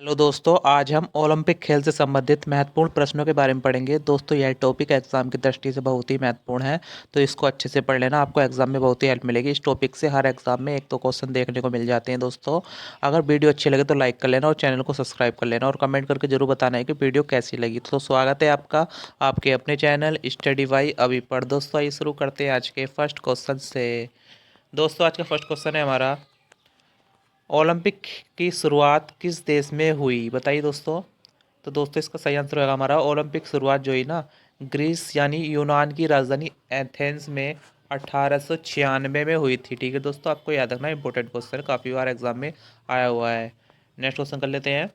Hello दोस्तों, आज हम ओलंपिक खेल से संबंधित महत्वपूर्ण प्रश्नों के बारे में पढ़ेंगे। दोस्तों, यह टॉपिक एग्जाम की दृष्टि से बहुत ही महत्वपूर्ण है, तो इसको अच्छे से पढ़ लेना। आपको एग्जाम में बहुत ही हेल्प मिलेगी। इस टॉपिक से हर एग्जाम में एक तो क्वेश्चन देखने को मिल जाते हैं। दोस्तों, अगर वीडियो अच्छी लगे तो लाइक कर लेना और चैनल को सब्सक्राइब कर लेना और कमेंट करके जरूर बताना है कि वीडियो कैसी लगी। तो स्वागत है आपका आपके अपने चैनल स्टडी बाई अभी पर। दोस्तों, आइए शुरू करते हैं आज के फर्स्ट क्वेश्चन से। दोस्तों, आज का फर्स्ट क्वेश्चन है हमारा, ओलंपिक की शुरुआत किस देश में हुई? बताइए दोस्तों। तो दोस्तों, इसका सही आंसर होगा हमारा, ओलंपिक शुरुआत जो है ना, ग्रीस यानी यूनान की राजधानी एथेंस में 1896 में हुई थी। ठीक है दोस्तों, आपको याद रखना, इंपॉर्टेंट क्वेश्चन है, काफ़ी बार एग्जाम में आया हुआ है। नेक्स्ट क्वेश्चन कर लेते हैं।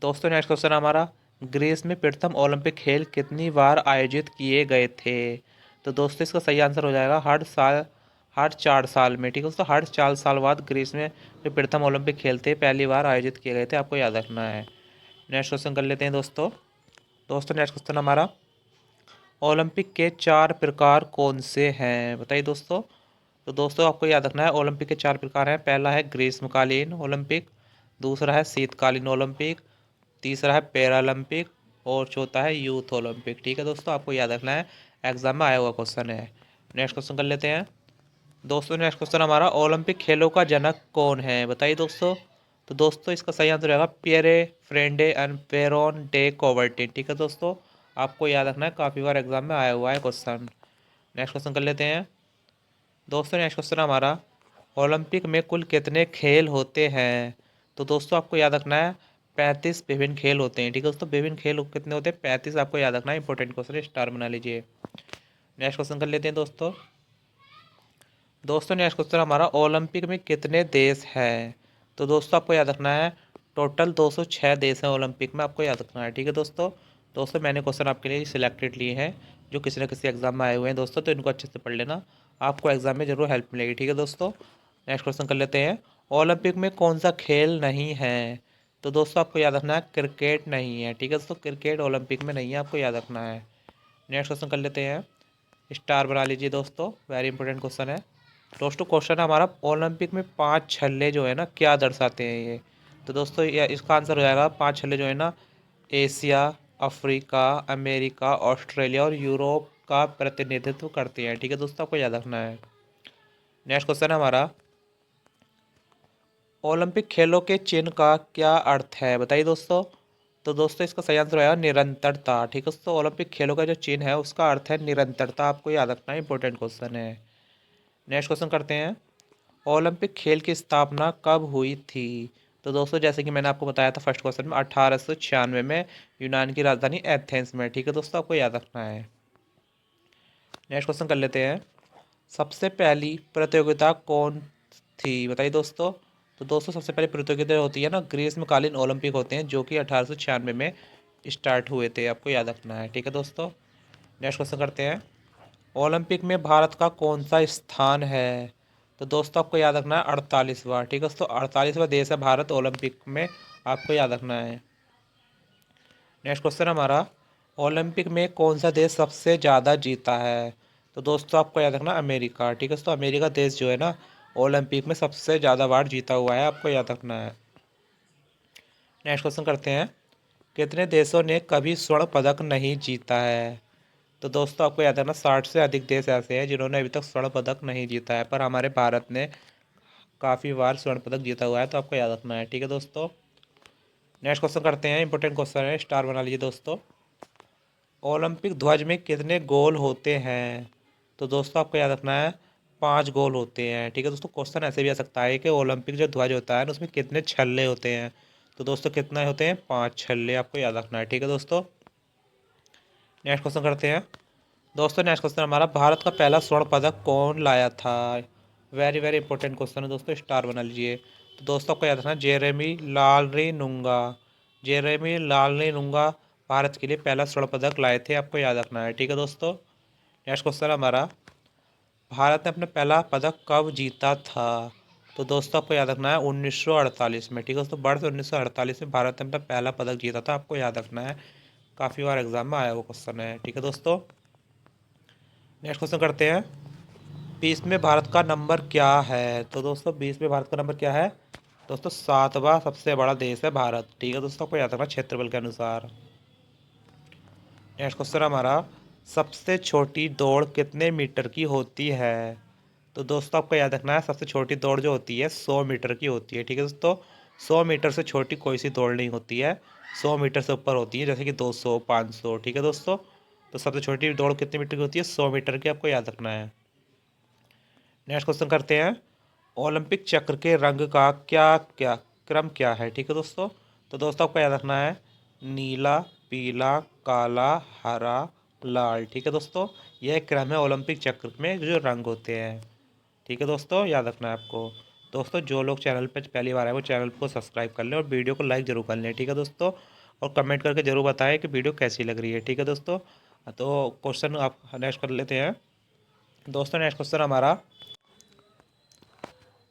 दोस्तों, नेक्स्ट क्वेश्चन हमारा, ग्रीस में प्रथम ओलंपिक खेल कितनी बार आयोजित किए गए थे? तो दोस्तों, इसका सही आंसर हो जाएगा हर साल, हर 4 साल में। ठीक है दोस्तों, हर 4 साल बाद ग्रीस में जो प्रथम ओलंपिक खेल थे पहली बार आयोजित किए गए थे, आपको याद रखना है। नेक्स्ट क्वेश्चन कर लेते हैं दोस्तों। दोस्तों, नेक्स्ट क्वेश्चन हमारा, ओलंपिक के 4 प्रकार कौन से हैं? बताइए दोस्तों। तो दोस्तों, आपको याद रखना है, ओलंपिक के 4 प्रकार हैं। पहला है ग्रीष्मकालीन ओलंपिक, दूसरा है शीतकालीन ओलंपिक, तीसरा है पैरालंपिक और चौथा है यूथ ओलंपिक। ठीक है दोस्तों, आपको याद रखना है, एग्जाम में आया हुआ क्वेश्चन है। नेक्स्ट क्वेश्चन कर लेते हैं। दोस्तों, नेक्स्ट क्वेश्चन हमारा, ओलंपिक खेलों का जनक कौन है? बताइए दोस्तों। तो दोस्तों, इसका सही आंसर रहेगा पियरे फ्रेंडे एंड पेरोन डे कोवर्टिन। ठीक है दोस्तों, आपको याद रखना है, काफ़ी बार एग्जाम में आया हुआ है क्वेश्चन। नेक्स्ट क्वेश्चन कर लेते हैं। दोस्तों, नेक्स्ट क्वेश्चन हमारा, ओलंपिक में कुल कितने खेल होते हैं? तो दोस्तों, आपको याद रखना है, 35 विभिन्न खेल होते हैं। ठीक है दोस्तों, विभिन्न खेल कितने होते हैं? 35, आपको याद रखना है, इंपॉर्टेंट क्वेश्चन है, स्टार बना लीजिए। नेक्स्ट क्वेश्चन कर लेते हैं दोस्तों। दोस्तों, नेक्स्ट क्वेश्चन हमारा, ओलंपिक में कितने देश हैं? तो दोस्तों, आपको याद रखना है, टोटल 206 देश हैं ओलंपिक में, आपको याद रखना है। ठीक है दोस्तों। दोस्तों, मैंने क्वेश्चन आपके लिए सिलेक्टेड लिए हैं जो किसी न किसी एग्जाम में आए हुए हैं दोस्तों, तो इनको अच्छे से पढ़ लेना, आपको एग्जाम में जरूर हेल्प मिलेगी। ठीक है दोस्तों। नेक्स्ट क्वेश्चन कर लेते हैं। ओलंपिक में कौन सा खेल नहीं है? तो दोस्तों, आपको याद रखना है, क्रिकेट नहीं है। ठीक है दोस्तों, क्रिकेट ओलंपिक में नहीं है, आपको याद रखना है। नेक्स्ट क्वेश्चन कर लेते हैं, स्टार बना लीजिए दोस्तों, वेरी इंपॉर्टेंट क्वेश्चन है। दोस्तों, क्वेश्चन है हमारा, ओलंपिक में 5 छल्ले जो है ना, क्या दर्शाते हैं ये? तो दोस्तों, ये इसका आंसर हो जाएगा, 5 छल्ले जो है ना, एशिया, अफ्रीका, अमेरिका, ऑस्ट्रेलिया और यूरोप का प्रतिनिधित्व करते हैं। ठीक है दोस्तों, आपको याद रखना है। नेक्स्ट क्वेश्चन है हमारा, ओलंपिक खेलों के चिन्ह का क्या अर्थ है? बताइए दोस्तों। तो दोस्तों, इसका सही आंसर होगा निरंतरता। ठीक है दोस्तों, ओलंपिक खेलों का जो चिन्ह है उसका अर्थ है निरंतरता, आपको याद रखना है, इंपॉर्टेंट क्वेश्चन है। नेक्स्ट क्वेश्चन करते हैं, ओलंपिक खेल की स्थापना कब हुई थी? तो दोस्तों, जैसे कि मैंने आपको बताया था फर्स्ट क्वेश्चन में, 1896 में यूनान की राजधानी एथेंस में। ठीक है दोस्तों, आपको याद रखना है। नेक्स्ट क्वेश्चन कर लेते हैं, सबसे पहली प्रतियोगिता कौन थी? बताइए दोस्तों। तो दोस्तों, सबसे पहली प्रतियोगिता होती है ना, ग्रीष्मकालीन ओलंपिक होते हैं जो कि 1896 में स्टार्ट हुए थे, आपको याद रखना है। ठीक है दोस्तों। नेक्स्ट क्वेश्चन करते हैं, ओलंपिक में भारत का कौन सा स्थान है? तो दोस्तों, आपको याद रखना है 48वां। ठीक है दोस्तों, 48वां देश है भारत ओलंपिक में, आपको याद रखना है। नेक्स्ट क्वेश्चन हमारा, ओलंपिक में कौन सा देश सबसे ज़्यादा जीता है? तो दोस्तों, आपको याद रखना अमेरिका। ठीक है दोस्तों, अमेरिका देश जो है ना, ओलंपिक में सबसे ज़्यादा बार जीता हुआ है, आपको याद रखना है। नेक्स्ट क्वेश्चन करते हैं, कितने देशों ने कभी स्वर्ण पदक नहीं जीता है? तो दोस्तों, आपको याद रखना, 60 से अधिक देश ऐसे हैं जिन्होंने अभी तक स्वर्ण पदक नहीं जीता है, पर हमारे भारत ने काफ़ी बार स्वर्ण पदक जीता हुआ है, तो आपको याद रखना है। ठीक है दोस्तों। नेक्स्ट क्वेश्चन करते हैं, इंपॉर्टेंट क्वेश्चन है, स्टार बना लीजिए दोस्तों। ओलंपिक ध्वज में कितने गोल होते हैं? तो दोस्तों, आपको याद रखना है, 5 गोल होते हैं। ठीक है दोस्तों, क्वेश्चन ऐसे भी आ सकता है कि ओलंपिक जो ध्वज होता है ना, उसमें कितने छल्ले होते हैं? तो दोस्तों, कितना होते हैं? 5 छल्ले, आपको याद रखना है। ठीक है दोस्तों। नेक्स्ट क्वेश्चन करते हैं। दोस्तों, नेक्स्ट क्वेश्चन हमारा, भारत का पहला स्वर्ण पदक कौन लाया था? वेरी वेरी इंपॉर्टेंट क्वेश्चन है दोस्तों, स्टार बना लीजिए। तो दोस्तों, आपको याद रखना, जेरेमी लालरी नुंगा, जेरेमी लालरी नुंगा भारत के लिए पहला स्वर्ण पदक लाए थे, आपको याद रखना है। ठीक है दोस्तों। नेक्स्ट क्वेश्चन हमारा, भारत ने अपना पहला पदक कब जीता था? तो दोस्तों, आपको याद रखना है 1948 में। ठीक है दोस्तों, वर्ष 1948 में भारत ने अपना पहला पदक जीता था, आपको याद रखना है, काफ़ी बार एग्जाम में आया वो क्वेश्चन है। ठीक है दोस्तों। नेक्स्ट क्वेश्चन करते हैं, 20 में भारत का नंबर क्या है? तो दोस्तों, 20 में भारत का नंबर क्या है? दोस्तों 7वां सबसे बड़ा देश है भारत। ठीक है दोस्तों, आपको याद रखना क्षेत्रफल के अनुसार। नेक्स्ट क्वेश्चन हमारा, सबसे छोटी दौड़ कितने मीटर की होती है? तो दोस्तों आपको याद रखना है, सबसे छोटी दौड़ जो होती है 100 मीटर की होती है। ठीक है दोस्तों, 100 मीटर से छोटी कोई सी दौड़ नहीं होती है, 100 मीटर से ऊपर होती है, जैसे कि 200, 500। ठीक है दोस्तों, तो सबसे छोटी दौड़ कितने मीटर की होती है? 100 मीटर की, आपको याद रखना है। नेक्स्ट क्वेश्चन करते हैं, ओलंपिक चक्र के रंग का क्या क्या क्रम क्या है? ठीक है दोस्तों, तो दोस्तों आपको याद रखना है, नीला, पीला, काला, हरा, लाल। ठीक है दोस्तों, यह क्रम है ओलंपिक चक्र में जो रंग होते हैं। ठीक है दोस्तों, याद रखना है आपको। दोस्तों जो लोग चैनल पर पहली बार आए वो चैनल को सब्सक्राइब कर लें और वीडियो को लाइक जरूर कर लें। ठीक है दोस्तों, और कमेंट करके जरूर बताएं कि वीडियो कैसी लग रही है। ठीक है दोस्तों, तो क्वेश्चन आप नेक्स्ट कर लेते हैं। दोस्तों नेक्स्ट क्वेश्चन हमारा,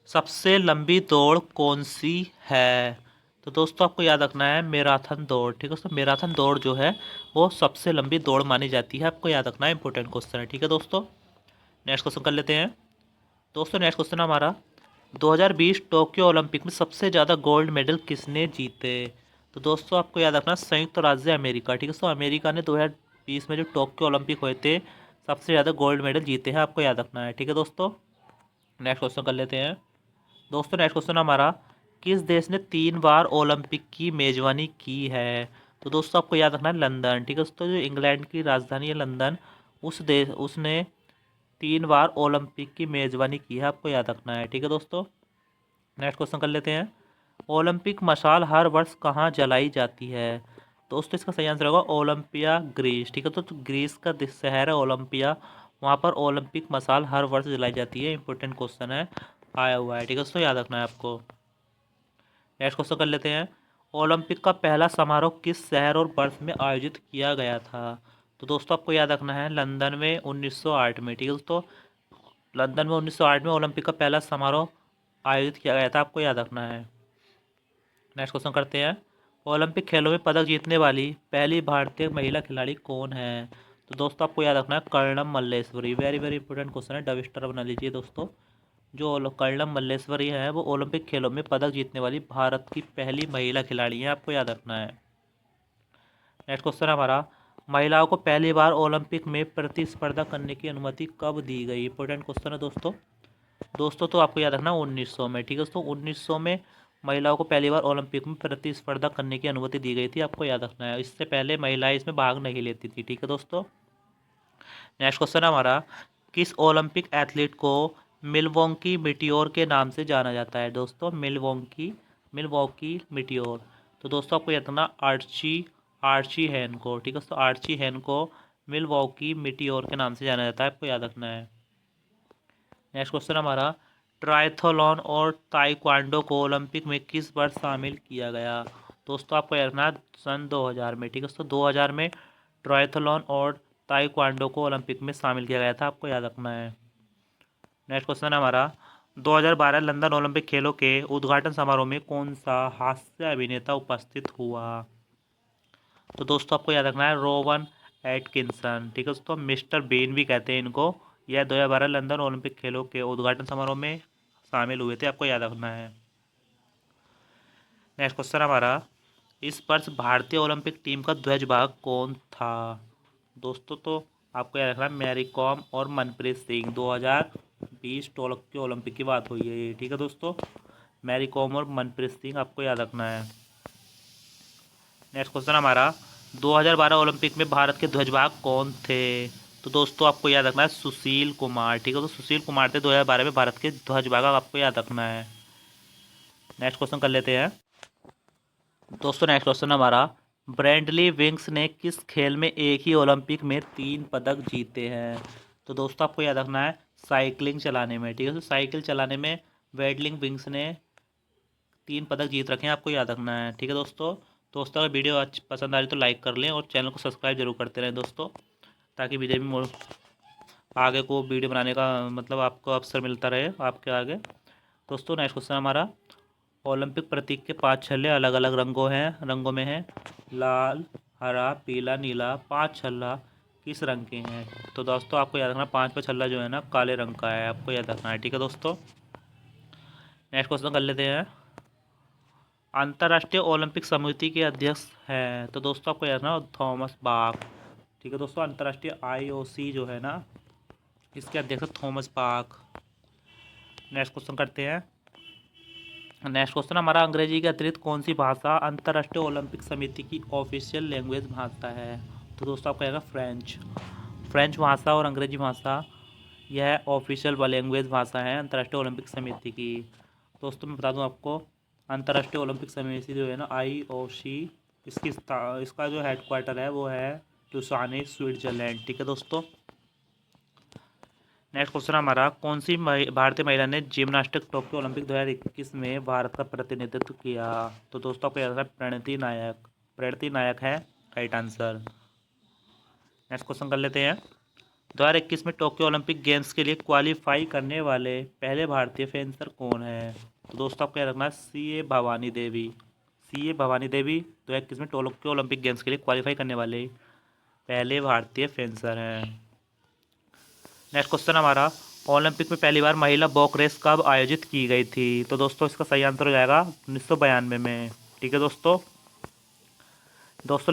सबसे लंबी दौड़ कौन सी है? तो दोस्तों आपको याद रखना है मैराथन दौड़। ठीक है दोस्तों, मैराथन दौड़ जो है वो सबसे लंबी दौड़ मानी जाती है, आपको याद रखना है, इंपॉर्टेंट क्वेश्चन है। ठीक है दोस्तों, नेक्स्ट क्वेश्चन कर लेते हैं। दोस्तों नेक्स्ट क्वेश्चन हमारा, 2020 टोक्यो ओलंपिक में सबसे ज़्यादा गोल्ड मेडल किसने जीते? तो दोस्तों आपको याद रखना संयुक्त राज्य अमेरिका। ठीक है दोस्तों, अमेरिका ने 2020 में जो टोक्यो ओलंपिक हुए थे सबसे ज़्यादा गोल्ड मेडल जीते हैं, आपको याद रखना है। ठीक है दोस्तों, नेक्स्ट क्वेश्चन कर लेते हैं। दोस्तों नेक्स्ट क्वेश्चन हमारा, किस देश ने 3 बार ओलंपिक की मेजबानी की है? तो दोस्तों आपको याद रखना है लंदन। ठीक है दोस्तों, जो इंग्लैंड की राजधानी है लंदन, उसने 3 बार ओलंपिक की मेजबानी की है, आपको याद रखना है। ठीक है दोस्तों, नेक्स्ट क्वेश्चन कर लेते हैं। ओलंपिक मशाल हर वर्ष कहाँ जलाई जाती है? दोस्तों इसका सही आंसर होगा ओलंपिया, ग्रीस। ठीक है, तो ग्रीस का शहर है ओलंपिया, वहाँ पर ओलंपिक मशाल हर वर्ष जलाई जाती है। इंपॉर्टेंट क्वेश्चन है, आया हुआ है। ठीक है दोस्तों, याद रखना है आपको। नेक्स्ट क्वेश्चन कर लेते हैं। ओलंपिक का पहला समारोह किस शहर और वर्ष में आयोजित किया गया था? तो दोस्तों आपको याद रखना है लंदन में 1908 में। ठीक है दोस्तों, लंदन में 1908 में ओलंपिक का पहला समारोह आयोजित किया गया था, आपको याद रखना है। नेक्स्ट क्वेश्चन करते हैं। ओलंपिक खेलों में पदक जीतने वाली पहली भारतीय महिला खिलाड़ी कौन है? तो दोस्तों आपको याद रखना है Karnam Malleswari. Very very important question है, डबल स्टार बना लीजिए दोस्तों। जो कर्णम मल्लेश्वरी है वो ओलंपिक खेलों में पदक जीतने वाली भारत की पहली महिला खिलाड़ी है, आपको याद रखना है। नेक्स्ट क्वेश्चन हमारा, महिलाओं को पहली बार ओलंपिक में प्रतिस्पर्धा करने की अनुमति कब दी गई? इंपॉर्टेंट क्वेश्चन है दोस्तों। दोस्तों तो आपको याद रखना 1900 में। ठीक है दोस्तों, 1900 में महिलाओं को पहली बार ओलंपिक में प्रतिस्पर्धा करने की अनुमति दी गई थी, आपको याद रखना है। इससे पहले महिलाएं इसमें भाग नहीं लेती थी। ठीक है दोस्तों, नेक्स्ट क्वेश्चन हमारा, किस ओलंपिक एथलीट को मिलवॉकी मिटियोर के नाम से जाना जाता है? दोस्तों मिलवॉकी मिलवॉकी मिटियोर। तो दोस्तों आपको याद रखना आर्ची आर्ची हैन को। ठीक है दोस्तों, आर्ची हैन को मिलवॉकी मिटियोर के नाम से जाना जाता है, आपको याद रखना है। नेक्स्ट क्वेश्चन हमारा, ट्रायथलॉन और ताइक्वांडो को ओलंपिक में किस वर्ष शामिल किया गया? दोस्तों आपको याद रखना है सन 2000 में। ठीक है दोस्तों, 2000 में ट्रायथलॉन और ताइक्वांडो को ओलंपिक में शामिल किया गया था, आपको याद रखना है। नेक्स्ट क्वेश्चन हमारा, 2012 लंदन ओलंपिक खेलों के उद्घाटन समारोह में कौन सा हास्य अभिनेता उपस्थित हुआ? तो दोस्तों आपको याद रखना है रोवन एटकिंसन। ठीक है दोस्तों, मिस्टर बीन भी कहते हैं इनको। यह 2012 लंदन ओलंपिक खेलों के उद्घाटन समारोह में शामिल हुए थे, आपको याद रखना है। नेक्स्ट क्वेश्चन हमारा, इस वर्ष भारतीय ओलंपिक टीम का ध्वजवाहक कौन था? दोस्तों तो आपको याद रखना है मैरी कॉम और मनप्रीत सिंह। 2020 टोक्यो ओलंपिक की बात हुई है ये। ठीक है दोस्तों, मैरी कॉम और मनप्रीत सिंह आपको याद रखना है। नेक्स्ट क्वेश्चन हमारा, 2012 ओलंपिक में भारत के ध्वजवाहक कौन थे? तो दोस्तों आपको याद रखना है सुशील कुमार। ठीक है, तो सुशील कुमार थे 2012 में भारत के ध्वजवाहक, आपको याद रखना है। नेक्स्ट क्वेश्चन कर लेते हैं। दोस्तों नेक्स्ट क्वेश्चन हमारा, ब्रैंडली विंग्स ने किस खेल में एक ही ओलंपिक में 3 पदक जीते हैं? तो दोस्तों आपको याद रखना है साइकिलिंग चलाने में। ठीक है, तो साइकिल चलाने में ब्रैंडली विंग्स ने 3 पदक जीत रखे हैं, आपको याद रखना है। ठीक है दोस्तों अगर वीडियो पसंद आ रही तो लाइक कर लें और चैनल को सब्सक्राइब जरूर करते रहें दोस्तों, ताकि विजय भी आगे को वीडियो बनाने का मतलब आपको अवसर मिलता रहे आपके आगे। दोस्तों नेक्स्ट क्वेश्चन हमारा, ओलंपिक प्रतीक के 5 छल्ले अलग अलग रंगों में हैं। लाल, हरा, पीला, नीला। 5 छल्ला किस रंग के हैं? तो दोस्तों आपको याद रखना 5वां छल्ला जो है ना काले रंग का है, आपको याद रखना है। ठीक है दोस्तों, नेक्स्ट क्वेश्चन कर लेते हैं। अंतर्राष्ट्रीय ओलंपिक समिति के अध्यक्ष हैं, तो दोस्तों आपको याद ना थॉमस बाक। ठीक है दोस्तों, अंतर्राष्ट्रीय आईओसी जो है ना, इसके अध्यक्ष थॉमस बाक। नेक्स्ट क्वेश्चन करते हैं। नेक्स्ट क्वेश्चन हमारा, अंग्रेजी के अतिरिक्त कौन सी भाषा अंतर्राष्ट्रीय ओलंपिक समिति की ऑफिशियल लैंग्वेज भाषा है? तो दोस्तों आपको आएगा फ्रेंच। फ्रेंच भाषा और अंग्रेजी भाषा यह ऑफिशियल लैंग्वेज भाषा है अंतर्राष्ट्रीय ओलंपिक समिति की। दोस्तों मैं बता दूं आपको, अंतर्राष्ट्रीय ओलंपिक समिति जो है ना IOC, इसका जो हेडक्वार्टर है वो है लुसाने, स्विट्जरलैंड। ठीक है दोस्तों। नेक्स्ट क्वेश्चन हमारा, कौन सी भारतीय महिला ने जिम्नास्टिक टोक्यो ओलंपिक 2021 में भारत का प्रतिनिधित्व किया? तो दोस्तों आपको याद है प्रणति नायक। प्रणति नायक है राइट आंसर। नेक्स्ट क्वेश्चन कर लेते हैं। 2021 में टोक्यो ओलंपिक गेम्स के लिए क्वालिफाई करने वाले पहले भारतीय फेंसर कौन है? तो दोस्तों आपको याद रखना है CA भवानी देवी। CA भवानी देवी 2021 में टोक्यो ओलंपिक गेम्स के लिए क्वालिफाई करने वाले पहले भारतीय फेंसर हैं। नेक्स्ट क्वेश्चन हमारा, ओलंपिक में पहली बार महिला वॉक रेस कब आयोजित की गई थी? तो दोस्तों इसका सही आंसर हो जाएगा 1992 में। ठीक है दोस्तों।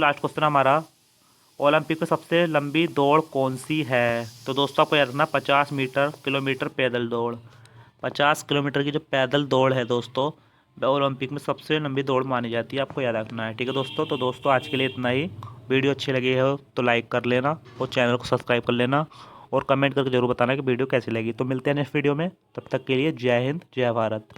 लास्ट क्वेश्चन हमारा, ओलंपिक में सबसे लंबी दौड़ कौन सी है? तो दोस्तों आपको याद रखना 50 किलोमीटर पैदल दौड़। 50 किलोमीटर की जो पैदल दौड़ है दोस्तों, वह ओलंपिक में सबसे लंबी दौड़ मानी जाती है, आपको याद रखना है। ठीक है दोस्तों। तो दोस्तों आज के लिए इतना ही। वीडियो अच्छी लगी हो तो लाइक कर लेना और चैनल को सब्सक्राइब कर लेना और कमेंट करके जरूर बताना कि वीडियो कैसी लगी। तो मिलते हैं नेक्स्ट वीडियो में, तब तक के लिए जय हिंद जय भारत।